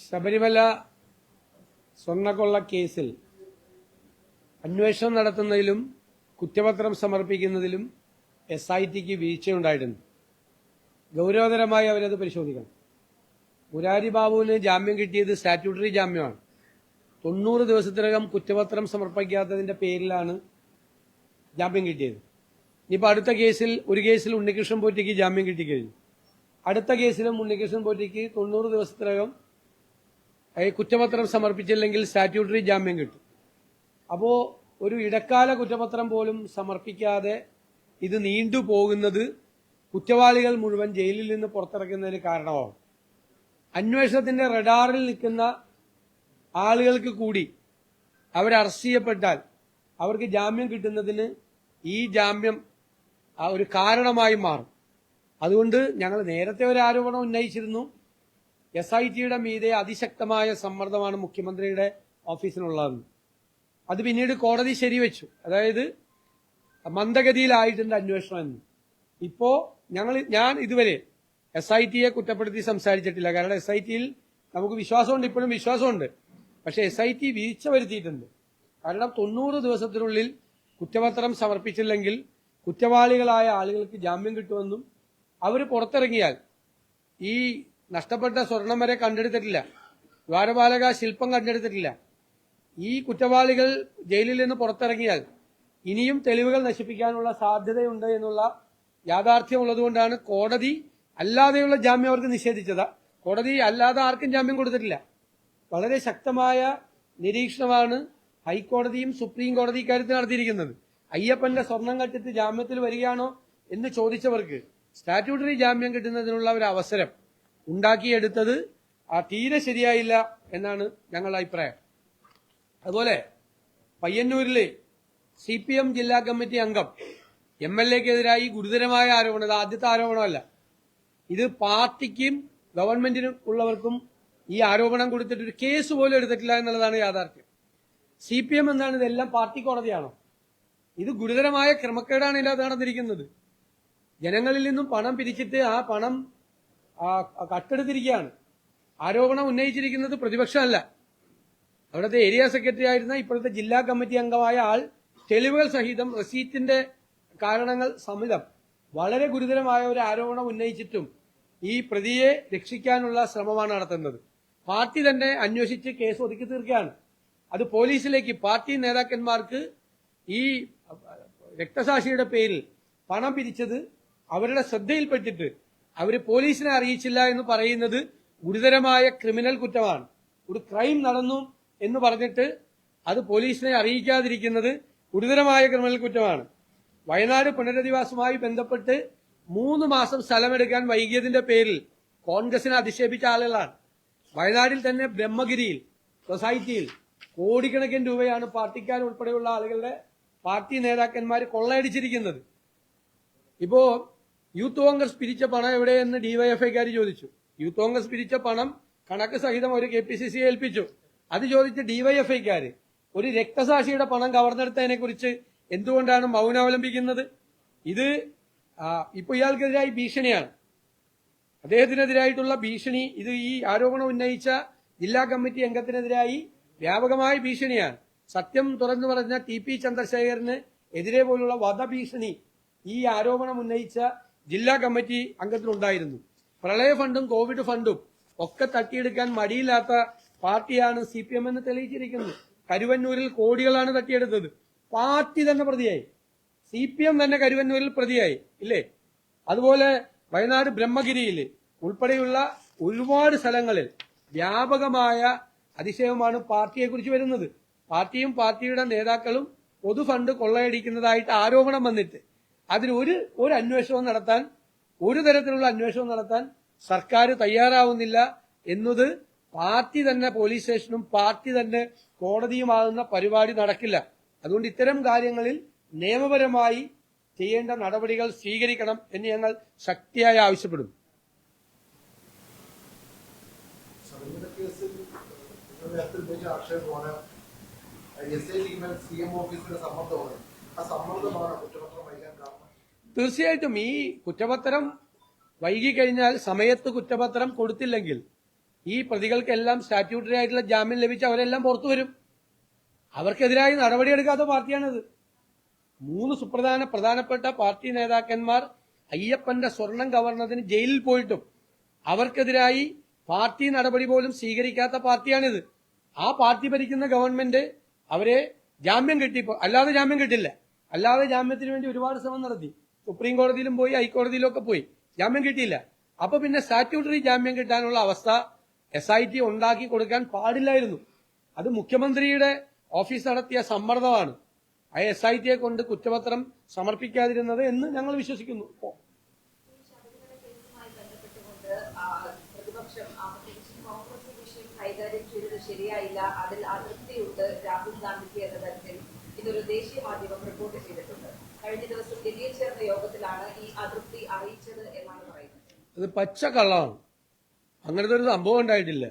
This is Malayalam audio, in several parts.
ശബരിമല സ്വർണ്ണക്കൊള്ള കേസിൽ അന്വേഷണം നടത്തുന്നതിലും കുറ്റപത്രം സമർപ്പിക്കുന്നതിലും SITക്ക് വീഴ്ചയുണ്ടായിട്ടുണ്ട്. ഗൗരവതരമായി അവരത് പരിശോധിക്കണം. മുരാരി ബാബുവിന് ജാമ്യം കിട്ടിയത് സ്റ്റാറ്റ്യൂട്ടറി ജാമ്യമാണ്. 90 ദിവസത്തിനകം കുറ്റപത്രം സമർപ്പിക്കാത്തതിന്റെ പേരിലാണ് ജാമ്യം കിട്ടിയത്. ഇനിയിപ്പോൾ അടുത്ത കേസിൽ ഒരു കേസിൽ ഉണ്ണികൃഷ്ണൻ പോറ്റിക്ക് ജാമ്യം കിട്ടിക്കഴിഞ്ഞു. അടുത്ത കേസിലും ഉണ്ണികൃഷ്ണൻ പോറ്റിക്ക് 90 ദിവസത്തിനകം കുറ്റപത്രം സമർപ്പിച്ചില്ലെങ്കിൽ സ്റ്റാറ്റ്യൂട്ടറി ജാമ്യം കിട്ടും. അപ്പോൾ ഒരു ഇടക്കാല കുറ്റപത്രം പോലും സമർപ്പിക്കാതെ ഇത് നീണ്ടുപോകുന്നത് കുറ്റവാളികൾ മുഴുവൻ ജയിലിൽ നിന്ന് പുറത്തിറക്കുന്നതിന് കാരണമാവും. അന്വേഷണത്തിന്റെ റഡാറിൽ നിൽക്കുന്ന ആളുകൾക്ക് കൂടി അവർ അറസ്റ്റ് ചെയ്യപ്പെട്ടാൽ അവർക്ക് ജാമ്യം കിട്ടുന്നതിന് ഈ ജാമ്യം ഒരു കാരണമായി മാറും. അതുകൊണ്ട് ഞങ്ങൾ നേരത്തെ ഒരു ആരോപണം ഉന്നയിച്ചിരുന്നു. SITയുടെ മീതെ അതിശക്തമായ സമ്മർദ്ദമാണ് മുഖ്യമന്ത്രിയുടെ ഓഫീസിനുള്ളതെന്ന്. അത് പിന്നീട് കോടതി ശരിവെച്ചു. അതായത് മന്ദഗതിയിലായിട്ടുണ്ട് അന്വേഷണം എന്ന്. ഇപ്പോ ഞാൻ ഇതുവരെ SITയെ കുറ്റപ്പെടുത്തി സംസാരിച്ചിട്ടില്ല. കാരണം SITയിൽ നമുക്ക് വിശ്വാസമുണ്ട്, ഇപ്പോഴും വിശ്വാസമുണ്ട്. പക്ഷെ SIT വീഴ്ച വരുത്തിയിട്ടുണ്ട്. കാരണം 90 ദിവസത്തിനുള്ളിൽ കുറ്റപത്രം സമർപ്പിച്ചില്ലെങ്കിൽ കുറ്റവാളികളായ ആളുകൾക്ക് ജാമ്യം കിട്ടുമെന്നും അവർ പുറത്തിറങ്ങിയാൽ ഈ നഷ്ടപ്പെട്ട സ്വർണം വരെ കണ്ടെടുത്തിട്ടില്ല, ദ്വാരപാലക ശില്പം കണ്ടെടുത്തിട്ടില്ല. ഈ കുറ്റവാളികൾ ജയിലിൽ നിന്ന് പുറത്തിറങ്ങിയാൽ ഇനിയും തെളിവുകൾ നശിപ്പിക്കാനുള്ള സാധ്യതയുണ്ട് എന്നുള്ള യാഥാർത്ഥ്യമുള്ളതുകൊണ്ടാണ് കോടതി അല്ലാതെയുള്ള ജാമ്യം അവർക്ക് നിഷേധിച്ചത്. കോടതി അല്ലാതെ ആർക്കും ജാമ്യം കൊടുത്തിട്ടില്ല. വളരെ ശക്തമായ നിരീക്ഷണമാണ് ഹൈക്കോടതിയും സുപ്രീം കോടതി ഇക്കാര്യത്തിൽ നടത്തിയിരിക്കുന്നത്. അയ്യപ്പന്റെ സ്വർണം കട്ടിട്ട് ജാമ്യത്തിൽ വരികയാണോ എന്ന് ചോദിച്ചവർക്ക് സ്റ്റാറ്റ്യൂട്ടറി ജാമ്യം കിട്ടുന്നതിനുള്ള ഒരു അവസരം ഉണ്ടാക്കിയെടുത്തത് തീരെ ശരിയായില്ല എന്നാണ് ഞങ്ങളുടെ അഭിപ്രായം. അതുപോലെ പയ്യന്നൂരിലെ CPM ജില്ലാ കമ്മിറ്റി അംഗം MLAക്കെതിരായി ഗുരുതരമായ ആരോപണം, ഇത് ആദ്യത്തെ ആരോപണമല്ല. ഇത് പാർട്ടിക്കും ഗവൺമെന്റിനും ഉള്ളവർക്കും ഈ ആരോപണം കൊടുത്തിട്ട് ഒരു കേസ് പോലും എടുത്തിട്ടില്ല എന്നുള്ളതാണ് യാഥാർത്ഥ്യം. CPM എന്താണ്? ഇതെല്ലാം പാർട്ടി കോടതിയാണോ? ഇത് ഗുരുതരമായ ക്രമക്കേടാണ് ഇതിനകത്ത് നടന്നിരിക്കുന്നത്. ജനങ്ങളിൽ നിന്നും പണം പിരിച്ചിട്ട് ആ പണം കട്ടെടുത്തിരിക്കുകയാണ്. ആരോപണം ഉന്നയിച്ചിരിക്കുന്നത് പ്രതിപക്ഷമല്ല, അവിടുത്തെ ഏരിയ സെക്രട്ടറി ആയിരുന്ന ഇപ്പോഴത്തെ ജില്ലാ കമ്മിറ്റി അംഗമായ ആൾ തെളിവുകൾ സഹിതം റെസീറ്റിന്റെ കാരണങ്ങൾ സമിതം വളരെ ഗുരുതരമായ ഒരു ആരോപണം ഉന്നയിച്ചിട്ടും ഈ പ്രതിയെ രക്ഷിക്കാനുള്ള ശ്രമമാണ് നടത്തുന്നത്. പാർട്ടി തന്നെ അന്വേഷിച്ച് കേസ് ഒതുക്കി തീർക്കുകയാണ്. അത് പോലീസിലേക്ക് പാർട്ടി നേതാക്കന്മാർക്ക് ഈ രക്തസാക്ഷിയുടെ പേരിൽ പണം പിരിച്ചത് അവരുടെ ശ്രദ്ധയിൽപ്പെട്ടിട്ട് അവർ പോലീസിനെ അറിയിച്ചില്ല എന്ന് പറയുന്നത് ഗുരുതരമായ ക്രിമിനൽ കുറ്റമാണ്. ഒരു ക്രൈം നടന്നു എന്ന് പറഞ്ഞിട്ട് അത് പോലീസിനെ അറിയിക്കാതിരിക്കുന്നത് ഗുരുതരമായ ക്രിമിനൽ കുറ്റമാണ്. വയനാട് പുനരധിവാസവുമായി ബന്ധപ്പെട്ട് 3 മാസം സ്ഥലമെടുക്കാൻ വൈകിയതിന്റെ പേരിൽ കോൺഗ്രസിനെ അധിക്ഷേപിച്ച ആളുകളാണ്. വയനാട്ടിൽ തന്നെ ബ്രഹ്മഗിരിയിൽ സൊസൈറ്റിയിൽ കോടിക്കണക്കിന് രൂപയാണ് പാർട്ടിക്കാരുൾപ്പെടെയുള്ള ആളുകളുടെ പാർട്ടി നേതാക്കന്മാർ കൊള്ളയടിച്ചിരിക്കുന്നത്. ഇപ്പോ യൂത്ത് കോൺഗ്രസ് പിരിച്ച പണം എവിടെയെന്ന് DYFIക്കാർ ചോദിച്ചു. യൂത്ത് കോൺഗ്രസ് പിരിച്ച പണം കണക്ക് സഹിതം ഒരു KPCCയെ ഏൽപ്പിച്ചു. അത് ചോദിച്ച് DYFIക്കാർ ഒരു രക്തസാക്ഷിയുടെ പണം കവർന്നെടുത്തതിനെ കുറിച്ച് എന്തുകൊണ്ടാണ് മൗനം അവലംബിക്കുന്നത്? ഇത് ഇപ്പൊ ഇയാൾക്കെതിരായി ഭീഷണിയാണ്, അദ്ദേഹത്തിനെതിരായിട്ടുള്ള ഭീഷണി. ഇത് ഈ ആരോപണം ഉന്നയിച്ച ജില്ലാ കമ്മിറ്റി അംഗത്തിനെതിരായി വ്യാപകമായ ഭീഷണിയാണ്. സത്യം തുറന്നു പറഞ്ഞ TP ചന്ദ്രശേഖരന് എതിരെ പോലുള്ള വധഭീഷണി ഈ ആരോപണം ഉന്നയിച്ച ജില്ലാ കമ്മിറ്റി അംഗത്തിനുണ്ടായിരുന്നു. പ്രളയ ഫണ്ടും കോവിഡ് ഫണ്ടും ഒക്കെ തട്ടിയെടുക്കാൻ മടിയില്ലാത്ത പാർട്ടിയാണ് CPM എന്ന് തെളിയിച്ചിരിക്കുന്നു. കരുവന്നൂരിൽ കോടികളാണ് തട്ടിയെടുത്തത്. പാർട്ടി തന്നെ പ്രതിയായി, CPM തന്നെ കരുവന്നൂരിൽ പ്രതിയായി ഇല്ലേ? അതുപോലെ വയനാട് ബ്രഹ്മഗിരിയിൽ ഉൾപ്പെടെയുള്ള ഒരുപാട് സ്ഥലങ്ങളിൽ വ്യാപകമായ അതിശയമാണ് പാർട്ടിയെക്കുറിച്ച് വരുന്നത്. പാർട്ടിയും പാർട്ടിയുടെ നേതാക്കളും പൊതുഫണ്ട് കൊള്ളയടിക്കുന്നതായിട്ട് ആരോപണം വന്നിട്ട് അതിന് ഒരു അന്വേഷണം നടത്താൻ, ഒരു തരത്തിലുള്ള അന്വേഷണം നടത്താൻ സർക്കാർ തയ്യാറാവുന്നില്ല എന്നത് പാർട്ടി തന്നെ പോലീസ് സ്റ്റേഷനും പാർട്ടി തന്നെ കോടതിയുമാകുന്ന പരിപാടി നടക്കില്ല. അതുകൊണ്ട് ഇത്തരം കാര്യങ്ങളിൽ നിയമപരമായി ചെയ്യേണ്ട നടപടികൾ സ്വീകരിക്കണം എന്ന് ഞങ്ങൾ ശക്തിയായി ആവശ്യപ്പെടും. തീർച്ചയായിട്ടും ഈ കുറ്റപത്രം വൈകിക്കഴിഞ്ഞാൽ, സമയത്ത് കുറ്റപത്രം കൊടുത്തില്ലെങ്കിൽ ഈ പ്രതികൾക്കെല്ലാം സ്റ്റാറ്റ്യൂട്ടറി ആയിട്ടുള്ള ജാമ്യം ലഭിച്ച് അവരെല്ലാം പുറത്തു വരും. അവർക്കെതിരായി നടപടിയെടുക്കാത്ത പാർട്ടിയാണിത്. 3 പ്രധാനപ്പെട്ട പാർട്ടി നേതാക്കന്മാർ അയ്യപ്പന്റെ സ്വർണം കവർന്നതിന് ജയിലിൽ പോയിട്ടും അവർക്കെതിരായി പാർട്ടി നടപടി പോലും സ്വീകരിക്കാത്ത പാർട്ടിയാണിത്. ആ പാർട്ടി ഭരിക്കുന്ന ഗവൺമെന്റ് അവരെ ജാമ്യം കിട്ടിയപ്പോൾ, അല്ലാതെ ജാമ്യം കിട്ടില്ല. അല്ലാതെ ജാമ്യത്തിന് വേണ്ടി ഒരുപാട് ശ്രമം നടത്തി, സുപ്രീം കോടതിയിലും പോയി, ഹൈക്കോടതിയിലും ഒക്കെ പോയി, ജാമ്യം കിട്ടിയില്ല. അപ്പൊ പിന്നെ സ്റ്റാറ്റ്യൂട്ടറി ജാമ്യം കിട്ടാനുള്ള അവസ്ഥ SIT ഉണ്ടാക്കി കൊടുക്കാൻ പാടില്ലായിരുന്നു. അത് മുഖ്യമന്ത്രിയുടെ ഓഫീസ് നടത്തിയ സമ്മർദ്ദമാണ് ആ SIT കൊണ്ട് കുറ്റപത്രം സമർപ്പിക്കാതിരുന്നത് എന്ന് ഞങ്ങൾ വിശ്വസിക്കുന്നു. കൈകാര്യം ചെയ്തത് ശരിയായില്ല, അതിൽ അതൃപ്തിയുണ്ട് രാഹുൽ ഗാന്ധിക്ക് എന്ന തരത്തിൽ ഇതൊരു ദേശീയ മാധ്യമം റിപ്പോർട്ട് ചെയ്തിട്ടുണ്ട്. കഴിഞ്ഞ ദിവസം ഡൽഹിയിൽ ചേർന്ന യോഗത്തിലാണ് ഈ അതൃപ്തി അറിയിച്ചത് എന്നാണ് പറയുന്നത്. അത് പച്ചക്കള്ളമാണ്. അങ്ങനത്തെ ഒരു സംഭവം ഉണ്ടായിട്ടില്ല.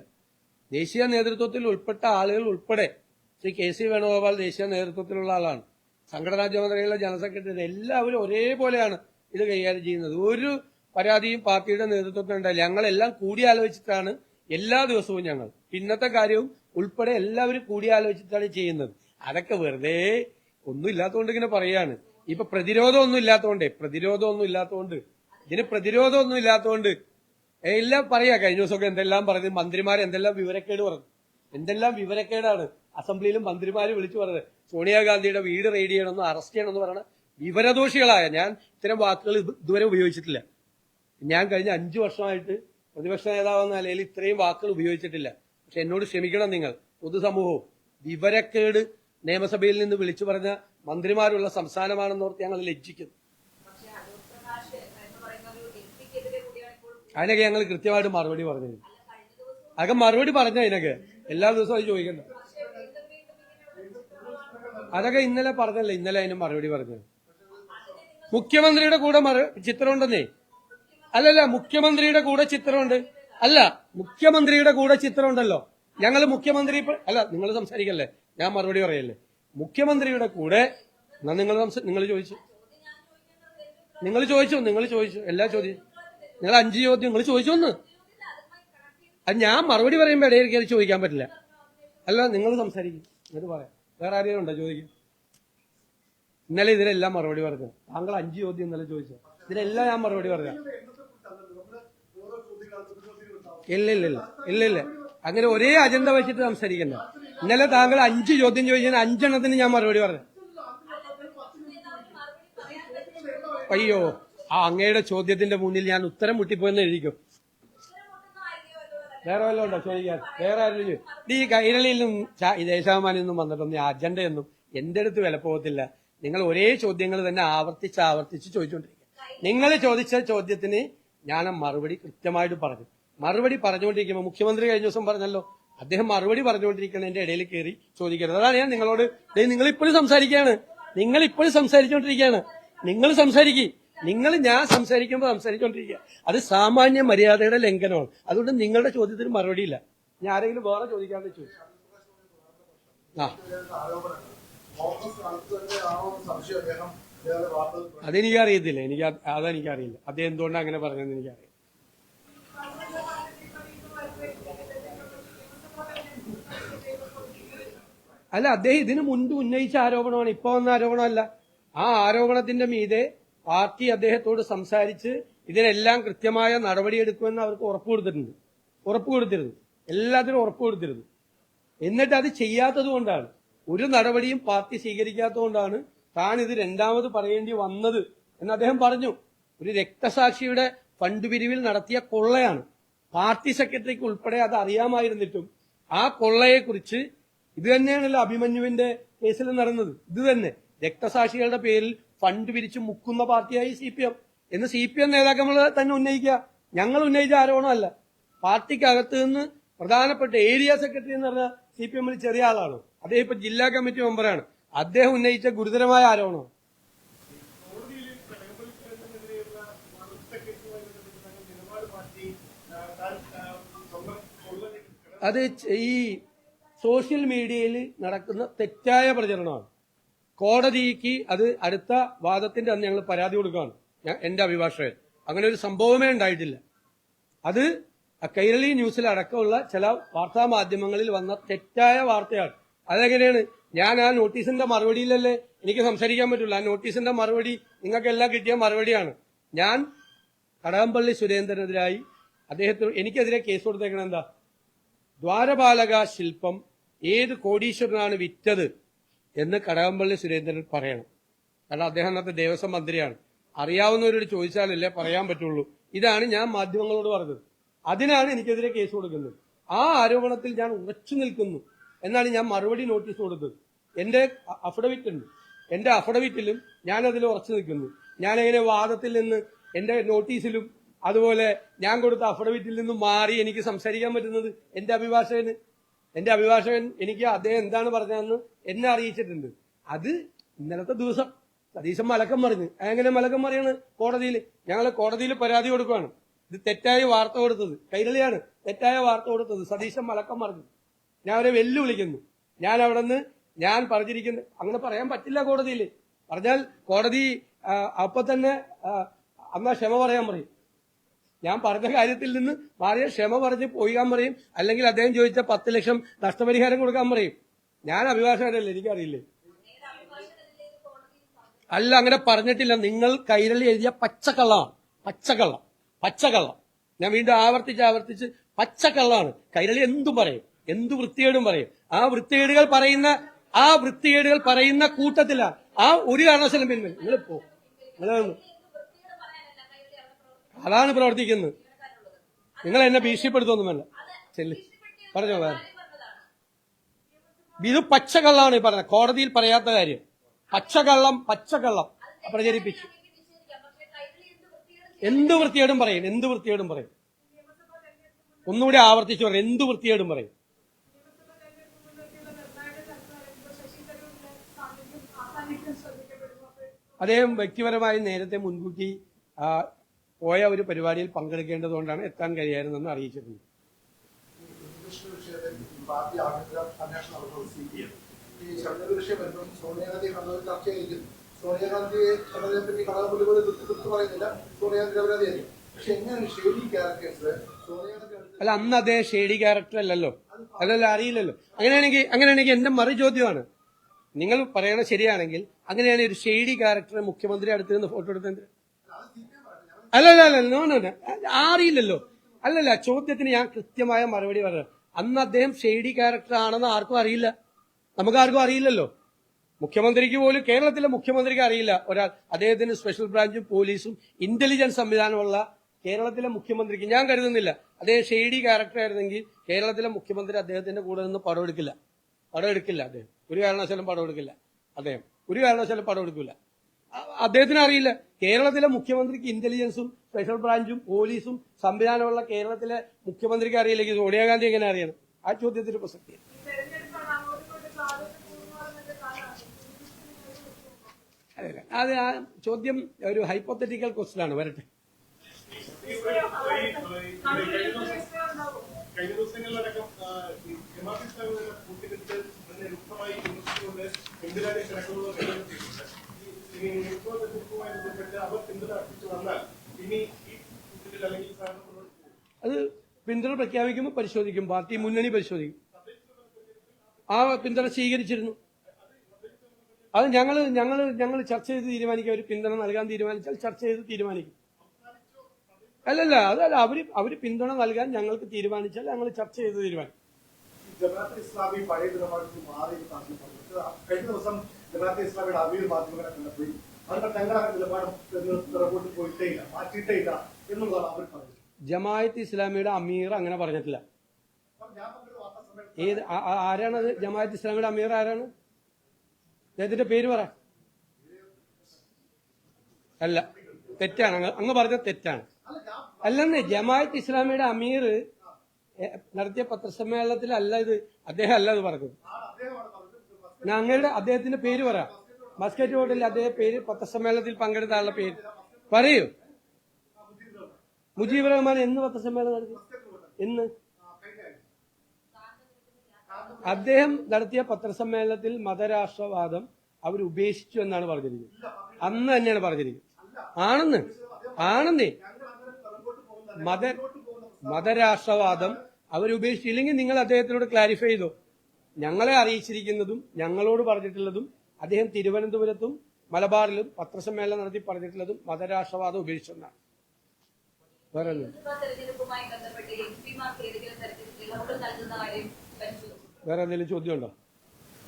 ദേശീയ നേതൃത്വത്തിൽ ഉൾപ്പെട്ട ആളുകൾ ഉൾപ്പെടെ ശ്രീ KC വേണുഗോപാൽ ദേശീയ നേതൃത്വത്തിലുള്ള ആളാണ്, സംഘടനാ ചുമതലയുള്ള ജനറൽ സെക്രട്ടറി, എല്ലാവരും ഒരേപോലെയാണ് ഇത് കൈകാര്യം ചെയ്യുന്നത്. ഒരു പരാതിയും പാർട്ടിയുടെ നേതൃത്വത്തിനുണ്ടായില്ല. ഞങ്ങളെല്ലാം കൂടിയാലോചിച്ചിട്ടാണ് എല്ലാ ദിവസവും ഞങ്ങൾ ഇന്നത്തെ കാര്യവും ഉൾപ്പെടെ എല്ലാവരും കൂടിയാലോചിച്ചിട്ടാണ് ചെയ്യുന്നത്. അതൊക്കെ വെറുതെ ഒന്നും ഇല്ലാത്തതുകൊണ്ട് ഇങ്ങനെ പറയാണ്. ഇപ്പൊ പ്രതിരോധമൊന്നും ഇല്ലാത്തതുകൊണ്ട് എല്ലാം പറയാ. കഴിഞ്ഞ ദിവസമൊക്കെ എന്തെല്ലാം പറഞ്ഞു, മന്ത്രിമാർ എന്തെല്ലാം വിവരക്കേട് പറഞ്ഞു, എന്തെല്ലാം വിവരക്കേടാണ് അസംബ്ലിയിലും മന്ത്രിമാര് വിളിച്ചു പറഞ്ഞത്. സോണിയാഗാന്ധിയുടെ വീട് റെയ്ഡ് ചെയ്യണമെന്ന്, അറസ്റ്റ് ചെയ്യണമെന്ന് പറയണ വിവരദോഷികളായ ഞാൻ ഇത്തരം വാക്കുകൾ ഇതുവരെ ഉപയോഗിച്ചിട്ടില്ല. ഞാൻ കഴിഞ്ഞ 5 വർഷമായിട്ട് പ്രതിപക്ഷ നേതാവെന്ന നിലയിൽ ഇത്രയും വാക്കുകൾ ഉപയോഗിച്ചിട്ടില്ല. പക്ഷെ എന്നോട് ക്ഷമിക്കണം നിങ്ങൾ, പൊതുസമൂഹവും. വിവരക്കേട് നിയമസഭയിൽ നിന്ന് വിളിച്ചു പറഞ്ഞ മന്ത്രിമാരുള്ള സംസ്ഥാനമാണെന്നോർത്ത് ഞങ്ങൾ ലജ്ജിക്കുന്നു. അതിനൊക്കെ ഞങ്ങൾ കൃത്യമായിട്ട് മറുപടി പറഞ്ഞു. അതൊക്കെ മറുപടി പറഞ്ഞ അതിനൊക്കെ എല്ലാ ദിവസവും അത് ചോദിക്കണ്ട. അതൊക്കെ ഇന്നലെ പറഞ്ഞല്ലേ, ഇന്നലെ അതിന് മറുപടി പറഞ്ഞത്. മുഖ്യമന്ത്രിയുടെ കൂടെ ചിത്രമുണ്ടെന്നേ. അല്ലല്ല, മുഖ്യമന്ത്രിയുടെ കൂടെ ചിത്രമുണ്ട്. അല്ല, മുഖ്യമന്ത്രിയുടെ കൂടെ ചിത്രമുണ്ടല്ലോ. ഞങ്ങൾ മുഖ്യമന്ത്രി അല്ല, നിങ്ങൾ സംസാരിക്കല്ലേ, ഞാൻ മറുപടി പറയല്ലേ. മുഖ്യമന്ത്രിയുടെ കൂടെ നിങ്ങൾ ചോദിച്ചു എല്ലാ ചോദ്യം നിങ്ങൾ 5 ചോദ്യം നിങ്ങൾ ചോദിച്ചു ഒന്ന്. അത് ഞാൻ മറുപടി പറയുമ്പോൾ ഇടയിൽ കയറി ചോദിക്കാൻ പറ്റില്ല. അല്ല, നിങ്ങൾ സംസാരിക്കും, എന്നിട്ട് പറയാം. വേറെ ആരെയും ഉണ്ടോ ചോദിക്കും? ഇന്നലെ ഇതിലെല്ലാം മറുപടി പറഞ്ഞു. താങ്കൾ 5 ചോദ്യം ഇന്നലെ ചോദിച്ചു, ഇതിലെല്ലാം ഞാൻ മറുപടി പറഞ്ഞു. ഇല്ല, അങ്ങനെ ഒരേ അജണ്ട വെച്ചിട്ട് സംസാരിക്കണ്ട. ഇന്നലെ താങ്കൾ 5 ചോദ്യം ചോദിച്ചാൽ 5 എണ്ണത്തിന് ഞാൻ മറുപടി പറഞ്ഞു. അയ്യോ, അങ്ങയുടെ ചോദ്യത്തിന്റെ മുന്നിൽ ഞാൻ ഉത്തരം മുട്ടിപ്പോയെന്ന് എഴുതിക്കും. വേറെ വല്ലതും ഉണ്ടോ ചോദിക്കാൻ? വേറെ ആരും ഈ കൈരളിയിൽ നിന്നും ദേശാഭിമാനിൽ നിന്നും വന്നിട്ടൊന്നും ഈ അജണ്ടയൊന്നും എന്റെ അടുത്ത് വിലപ്പോകത്തില്ല. നിങ്ങൾ ഒരേ ചോദ്യങ്ങൾ തന്നെ ആവർത്തിച്ച് ചോദിച്ചുകൊണ്ടിരിക്കുക. നിങ്ങൾ ചോദിച്ച ചോദ്യത്തിന് ഞാൻ മറുപടി കൃത്യമായിട്ട് പറഞ്ഞു. മറുപടി പറഞ്ഞുകൊണ്ടിരിക്കുമ്പോൾ മുഖ്യമന്ത്രി കഴിഞ്ഞ ദിവസം പറഞ്ഞല്ലോ, അദ്ദേഹം മറുപടി പറഞ്ഞുകൊണ്ടിരിക്കണം, എന്റെ ഇടയിൽ കയറി ചോദിക്കരുത്. അതാണ് ഞാൻ നിങ്ങളോട്, നിങ്ങൾ ഇപ്പോഴും സംസാരിക്കുകയാണ്, നിങ്ങൾ സംസാരിക്കും. ഞാൻ സംസാരിക്കുമ്പോൾ സംസാരിച്ചുകൊണ്ടിരിക്കുക. അത് സാമാന്യ മര്യാദയുടെ ലംഘനമാണ്. അതുകൊണ്ട് നിങ്ങളുടെ ചോദ്യത്തിന് മറുപടിയില്ല. ഞാൻ ആരെങ്കിലും വേറെ ചോദിക്കാതെ ചോദിച്ചു. അതെനിക്കറിയത്തില്ല, അതെനിക്കറിയില്ല. അദ്ദേഹം എന്തുകൊണ്ടാണ് അങ്ങനെ പറഞ്ഞതെന്ന് എനിക്കറിയാം. അല്ല, അദ്ദേഹം ഇതിനു മുൻപ് ഉന്നയിച്ച ആരോപണമാണ്, ഇപ്പൊ വന്ന ആരോപണമല്ല. ആ ആരോപണത്തിന്റെ മീതെ പാർട്ടി അദ്ദേഹത്തോട് സംസാരിച്ച് ഇതിനെല്ലാം കൃത്യമായ നടപടിയെടുക്കുമെന്ന് അവർക്ക് ഉറപ്പ് കൊടുത്തിരുന്നു. എല്ലാത്തിനും ഉറപ്പ് കൊടുത്തിരുന്നു. എന്നിട്ട് അത് ചെയ്യാത്തത് കൊണ്ടാണ്, ഒരു നടപടിയും പാർട്ടി സ്വീകരിക്കാത്തതുകൊണ്ടാണ് താൻ ഇത് രണ്ടാമത് പറയേണ്ടി വന്നത് എന്ന് അദ്ദേഹം പറഞ്ഞു. ഒരു രക്തസാക്ഷിയുടെ ഫണ്ട് പിരിവിൽ നടത്തിയ കൊള്ളയാണ്. പാർട്ടി സെക്രട്ടറിക്ക് ഉൾപ്പെടെ അത് അറിയാമായിരുന്നിട്ടും ആ കൊള്ളയെക്കുറിച്ച്, ഇത് തന്നെയാണല്ലോ അഭിമന്യുവിന്റെ കേസിൽ നടന്നത്. ഇത് തന്നെ രക്തസാക്ഷികളുടെ പേരിൽ ഫണ്ട് പിരിച്ച് മുക്കുന്ന പാർട്ടിയായി CPM എന്ന് CPM നേതാക്കൾ തന്നെ ഉന്നയിക്കുക. ഞങ്ങൾ ഉന്നയിച്ച ആരോപണമല്ല. പാർട്ടിക്കകത്ത് നിന്ന് പ്രധാനപ്പെട്ട ഏരിയ സെക്രട്ടറി എന്ന് പറഞ്ഞ CPM ചെറിയ ആളാണ്, അദ്ദേഹം ഇപ്പൊ ജില്ലാ കമ്മിറ്റി മെമ്പറാണ്. അദ്ദേഹം ഉന്നയിച്ച ഗുരുതരമായ ആരോപണം. അത് ഈ സോഷ്യൽ മീഡിയയിൽ നടക്കുന്ന തെറ്റായ പ്രചരണമാണ്. കോടതിക്ക് അത് അടുത്ത വാദത്തിന്റെ അന്ന് ഞങ്ങൾ പരാതി കൊടുക്കുകയാണ്. എന്റെ അഭിഭാഷകൻ, അങ്ങനെ ഒരു സംഭവമേ ഉണ്ടായിട്ടില്ല. അത് കൈരളി ന്യൂസിൽ അടക്കമുള്ള ചില വാർത്താ മാധ്യമങ്ങളിൽ വന്ന തെറ്റായ വാർത്തയാണ്. അതെങ്ങനെയാണ്? ഞാൻ ആ നോട്ടീസിന്റെ മറുപടിയിലല്ലേ എനിക്ക് സംസാരിക്കാൻ പറ്റുള്ളൂ. ആ നോട്ടീസിന്റെ മറുപടി നിങ്ങൾക്കെല്ലാം കിട്ടിയ മറുപടിയാണ്. ഞാൻ കടകംപള്ളി സുരേന്ദ്രനെതിരായി അദ്ദേഹത്തിന് എനിക്കെതിരെ കേസ് കൊടുത്തേക്കണത് എന്താ? ദ്വാരപാലക ശില്പം ഏത് കോടീശ്വരനാണ് വിറ്റത് എന്ന് കടകംപള്ളി സുരേന്ദ്രൻ പറയണം. കാരണം അദ്ദേഹം അന്നത്തെ ദേവസ്വം മന്ത്രിയാണ്. അറിയാവുന്നവരോട് ചോദിച്ചാലല്ലേ പറയാൻ പറ്റുള്ളൂ. ഇതാണ് ഞാൻ മാധ്യമങ്ങളോട് പറഞ്ഞത്. അതിനാണ് എനിക്കെതിരെ കേസ് കൊടുക്കുന്നത്. ആ ആരോപണത്തിൽ ഞാൻ ഉറച്ചു നിൽക്കുന്നു എന്നാണ് ഞാൻ മറുപടി നോട്ടീസ് കൊടുത്തത്. എന്റെ അഫിഡവിറ്റ് ഉണ്ട്. എന്റെ അഫിഡവിറ്റിലും ഞാൻ അതിൽ ഉറച്ചു നിൽക്കുന്നു. ഞാൻ എങ്ങനെ വാദത്തിൽ നിന്ന് എന്റെ നോട്ടീസിലും അതുപോലെ ഞാൻ കൊടുത്ത അഫിഡവിറ്റിൽ നിന്നും മാറി എനിക്ക് സംസാരിക്കാൻ പറ്റുന്നത്? എന്റെ അഭിഭാഷകൻ എനിക്ക് അദ്ദേഹം എന്താണ് പറഞ്ഞതെന്ന് എന്നെ അറിയിച്ചിട്ടുണ്ട്. അത് ഇന്നലത്തെ ദിവസം സതീശൻ മലക്കം പറഞ്ഞു. എങ്ങനെ മലക്കം പറയാണ്? കോടതിയിൽ ഞങ്ങൾ കോടതിയിൽ പരാതി കൊടുക്കുകയാണ്. ഇത് തെറ്റായ വാർത്ത കൊടുത്തത് കൈരളിയാണ്. തെറ്റായ വാർത്ത കൊടുത്തത് സതീശൻ മലക്കം പറഞ്ഞു. ഞാൻ അവരെ വെല്ലുവിളിക്കുന്നു. ഞാൻ അവിടെ നിന്ന് ഞാൻ പറഞ്ഞിരിക്കുന്നു. അങ്ങനെ പറയാൻ പറ്റില്ല കോടതിയിൽ. പറഞ്ഞാൽ കോടതി അപ്പൊ തന്നെ അന്നാ ക്ഷമ പറയാൻ പറയും. ഞാൻ പറഞ്ഞ കാര്യത്തിൽ നിന്ന് മാറിയ ക്ഷമ പറഞ്ഞ് പോയിക്കാൻ പറയും. അല്ലെങ്കിൽ അദ്ദേഹം ചോദിച്ച 10 ലക്ഷം നഷ്ടപരിഹാരം കൊടുക്കാൻ പറയും. ഞാൻ അഭിഭാഷകനല്ലേ, എനിക്കറിയില്ലേ? അല്ല, അങ്ങനെ പറഞ്ഞിട്ടില്ല. നിങ്ങൾ കൈരളി എഴുതിയ പച്ചക്കള്ളമാണ്. പച്ചക്കള്ളം. ഞാൻ വീണ്ടും ആവർത്തിച്ച് പച്ചക്കള്ളാണ്. കൈരളി എന്തും പറയും, എന്തു വൃത്തികേടും പറയും. ആ വൃത്തികേടുകൾ പറയുന്ന കൂട്ടത്തിലാണ്. ആ ഒരു കാരണവശാലും പിന്മേൽ നിങ്ങളിപ്പോ അതാണ് പ്രവർത്തിക്കുന്നത്. നിങ്ങൾ എന്നെ ഭീഷണിപ്പെടുത്തൊന്നും വേണ്ട. ചെല്ലി പറഞ്ഞോ. ഇത് പച്ചക്കള്ളമാണ് ഈ പറഞ്ഞത്. കോടതിയിൽ പറയാത്ത കാര്യം പച്ചക്കള്ളം പ്രചരിപ്പിച്ചു. എന്ത് വൃത്തികേടും പറയും. ഒന്നുകൂടി ആവർത്തിച്ചു പറയും. എന്ത് വൃത്തികേടും പറയും. അദ്ദേഹം വ്യക്തിപരമായി നേരത്തെ മുൻകൂട്ടി പോയ ഒരു പരിപാടിയിൽ പങ്കെടുക്കേണ്ടതുകൊണ്ടാണ് എത്താൻ കഴിയായിരുന്നെന്ന് അറിയിച്ചിട്ടുണ്ട്. അല്ല, അന്ന് അദ്ദേഹം ഷേഡി ക്യാരക്ടർ അല്ലല്ലോ, അറിയില്ലല്ലോ. അങ്ങനെയാണെങ്കിൽ എന്റെ മറു ചോദ്യമാണ്. നിങ്ങൾ പറയണത് ശരിയാണെങ്കിൽ അങ്ങനെയാണ് ഒരു ഷെയ്ഡി ക്യാരക്ടറെ മുഖ്യമന്ത്രി അടുത്ത് നിന്ന് ഫോട്ടോ എടുത്തത്? അല്ലല്ല, അറിയില്ലല്ലോ. അല്ലല്ല, ചോദ്യത്തിന് ഞാൻ കൃത്യമായ മറുപടി പറഞ്ഞു. അന്ന് അദ്ദേഹം ഷെയ്ഡി ക്യാരക്ടർ ആണെന്ന് ആർക്കും അറിയില്ല. നമുക്കാർക്കും അറിയില്ലല്ലോ. മുഖ്യമന്ത്രിക്ക് പോലും, കേരളത്തിലെ മുഖ്യമന്ത്രിക്ക് അറിയില്ല ഒരാൾ അദ്ദേഹത്തിന് സ്പെഷ്യൽ ബ്രാഞ്ചും പോലീസും ഇന്റലിജൻസ് സംവിധാനമുള്ള കേരളത്തിലെ മുഖ്യമന്ത്രിക്ക് ഞാൻ കരുതുന്നില്ല. അദ്ദേഹം ഷെയ്ഡി ക്യാരക്ടർ ആയിരുന്നെങ്കിൽ കേരളത്തിലെ മുഖ്യമന്ത്രി അദ്ദേഹത്തിന്റെ കൂടെ നിന്ന് പടം എടുക്കില്ല. അദ്ദേഹം ഒരു കാരണവശാലും പടം എടുക്കില്ല. അദ്ദേഹത്തിന് അറിയില്ല. കേരളത്തിലെ മുഖ്യമന്ത്രിക്ക് ഇന്റലിജൻസും സ്പെഷ്യൽ ബ്രാഞ്ചും പോലീസും സംവിധാനമുള്ള കേരളത്തിലെ മുഖ്യമന്ത്രിക്ക് അറിയില്ലെങ്കിൽ സോണിയാഗാന്ധി എങ്ങനെ അറിയണം? ആ ചോദ്യത്തിന് പ്രസക്തി. അത് ആ ചോദ്യം ഒരു ഹൈപ്പോത്തറ്റിക്കൽ ക്വസ്റ്റ്യൻ ആണ്. വരട്ടെ. കഴിഞ്ഞ ദിവസങ്ങളിലടക്കം രൂക്ഷമായി വിമർശിച്ചുകൊണ്ട് ഇന്ദിരാജി കിടക്കുന്നത് അവർ പിന്തുണ അർപ്പിച്ചു വന്നാൽ ഇനി ഈ അല്ലെങ്കിൽ അത് പിന്തുണ പ്രഖ്യാപിക്കുമ്പോൾ പരിശോധിക്കും. പാർട്ടി മുന്നണി പരിശോധിക്കും. ആ പിന്തുണ സ്വീകരിച്ചിരുന്നു. അത് ഞങ്ങൾ ചർച്ച ചെയ്ത് തീരുമാനിക്കും. അവർ പിന്തുണ നൽകാൻ തീരുമാനിച്ചാൽ ചർച്ച ചെയ്ത് തീരുമാനിക്കും. അതല്ല അവര് പിന്തുണ നൽകാൻ ഞങ്ങൾക്ക് തീരുമാനിച്ചാൽ ഞങ്ങൾ ചർച്ച ചെയ്ത് തീരുമാനിക്കും. ജമാഅത്തെ ഇസ്ലാമി പഴയ നിലപാടിൽ മാറി കഴിഞ്ഞ ദിവസം ജമാഅത്തെ ഇസ്ലാമിയുടെ അമീർ മാധ്യമങ്ങളെ കണ്ടപ്പോയി അവരുടെ തങ്ങളുടെ നിലപാടും റിപ്പോർട്ടിൽ പോയിട്ടേ ഇല്ല, മാറ്റിയിട്ടേ ഇല്ല എന്നുള്ളതാണ് അവർ പറഞ്ഞത്. ജമാഅത്തെ ഇസ്ലാമിയുടെ അമീർ അങ്ങനെ പറഞ്ഞിട്ടില്ല. ആരാണത്? ജമാഅത്തെ ഇസ്ലാമിയുടെ അമീർ ആരാണ്? അദ്ദേഹത്തിന്റെ പേര് പറ. അല്ല, തെറ്റാണ്. അങ്ങ് പറഞ്ഞത് തെറ്റാണ്. അല്ലെന്ന് ജമാഅത്ത് ഇസ്ലാമിയുടെ അമീർ നടത്തിയ പത്രസമ്മേളനത്തിൽ അല്ല ഇത്. അദ്ദേഹം അല്ല ഇത് പറഞ്ഞത്. അദ്ദേഹത്തിന്റെ പേര് പറ. ബാസ്കറ്റ് ബോർഡിൽ അദ്ദേഹം പേര് പത്രസമ്മേളനത്തിൽ പങ്കെടുത്ത ആളുടെ പേര് പറയൂ. മുജീബ് റഹ്മാൻ എന്ന് പത്രസമ്മേളനം നടത്തി? എന്ന് അദ്ദേഹം നടത്തിയ പത്രസമ്മേളനത്തിൽ മതരാഷ്ട്രവാദം അവർ ഉപേക്ഷിച്ചു എന്നാണ് പറഞ്ഞിരിക്കുന്നത്. അന്ന് തന്നെയാണ് പറഞ്ഞിരിക്കുന്നത്. ആണെന്നേ മതരാഷ്ട്രവാദം അവരുപേക്ഷിച്ചില്ലെങ്കിൽ നിങ്ങൾ അദ്ദേഹത്തിനോട് ക്ലാരിഫൈ ചെയ്തോ. ഞങ്ങളെ അറിയിച്ചിരിക്കുന്നതും ഞങ്ങളോട് പറഞ്ഞിട്ടുള്ളതും അദ്ദേഹം തിരുവനന്തപുരത്തും മലബാറിലും പത്രസമ്മേളനം നടത്തി പറഞ്ഞിട്ടുള്ളതും മതരാഷ്ട്രവാദം ഉപേക്ഷിച്ചെന്നാണ്. വേറെ ഒന്നും. നിയമസഭാ തെരഞ്ഞെടുപ്പുമായി ബന്ധപ്പെട്ട് എംപിമാർക്ക് ഏതെങ്കിലും തരത്തിൽ ഇളവുകൾ നൽകുന്ന കാര്യം പരിശോധിച്ചു. വേറെ എന്തെങ്കിലും ചോദ്യമുണ്ടോ?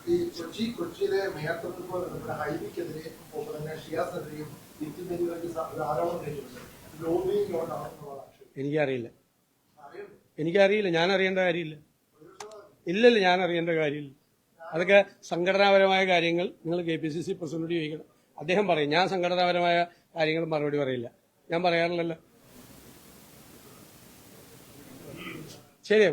ഈ കൊച്ചിയിലെ മേയർ തെരഞ്ഞെടുപ്പ് നമ്മുടെ ഹൈബിക്കെതിരെ തന്നെ ഷിയാസിനെതിരെയും വിദ്യുതിക്ക് ആരോപണം നേരിട്ടുണ്ട്. ലോബിയിങ് കൊണ്ടാണെന്നുള്ള ആക്ഷേപം. എനിക്കറിയില്ല, ഞാൻ അറിയേണ്ട കാര്യമില്ല. ഇല്ലല്ല, ഞാൻ അറിയേണ്ട കാര്യമില്ല. അതൊക്കെ സംഘടനാപരമായ കാര്യങ്ങൾ നിങ്ങൾ KPCC പ്രസിഡന്റിനോട് ചോദിക്കണം. അദ്ദേഹം പറയും. ഞാൻ സംഘടനാപരമായ കാര്യങ്ങൾ മറുപടി പറയില്ല. ഞാൻ പറയാറില്ലല്ലോ. ശരി.